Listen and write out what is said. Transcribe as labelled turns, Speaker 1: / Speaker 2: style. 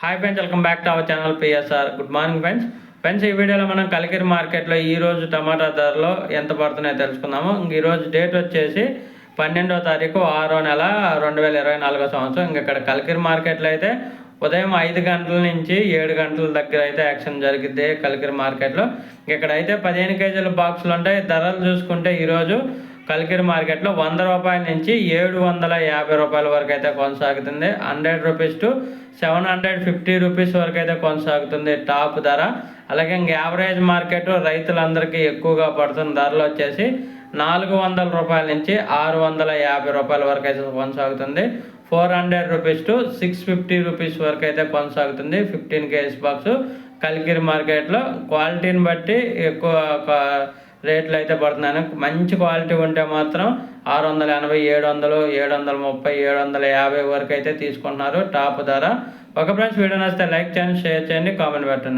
Speaker 1: Hi friends, welcome back to our channel PSR. Good morning friends. ఈ వీడియోలో మనం కలికిరి మార్కెట్లో ఈరోజు టమాటా ధరలు ఎంత పడుతున్నాయో తెలుసుకుందాము. ఈరోజు డేట్ వచ్చేసి 12వ తారీఖు 6వ నెల 2024 సంవత్సరం. ఇక్కడ కలికిరి మార్కెట్లో అయితే ఉదయం 5 గంటల నుంచి 7 గంటల దగ్గర అయితే యాక్షన్ జరిగిద్ది కలికిరి మార్కెట్లో. ఇక్కడైతే 15 కేజీల బాక్సులు ఉంటాయి. ధరలు చూసుకుంటే ఈరోజు కలికిరి మార్కెట్లో 100 రూపాయల నుంచి 750 రూపాయల వరకు అయితే కొనసాగుతుంది. 100 రూపీస్ టు 750 రూపీస్ వరకు అయితే కొనసాగుతుంది టాప్ ధర. అలాగే యావరేజ్ మార్కెట్ రైతులందరికీ ఎక్కువగా పడుతున్న ధరలు వచ్చేసి 400 రూపాయల నుంచి 650 రూపాయల వరకు అయితే కొనసాగుతుంది. 400 రూపీస్ టు 650 రూపీస్ వరకు అయితే కొనసాగుతుంది 15 కేజీస్ బాక్స్ కలికిరి మార్కెట్లో. క్వాలిటీని బట్టి ఎక్కువ రేట్లు అయితే పడుతున్నాను. మంచి క్వాలిటీ ఉంటే మాత్రం 680, 700, 730, 750 వరకు అయితే తీసుకుంటున్నారు టాప్ ధర. ఒక ఫ్రెండ్స్, వీడియో నచ్చితే లైక్ చేయండి, షేర్ చేయండి, కామెంట్ పెట్టండి.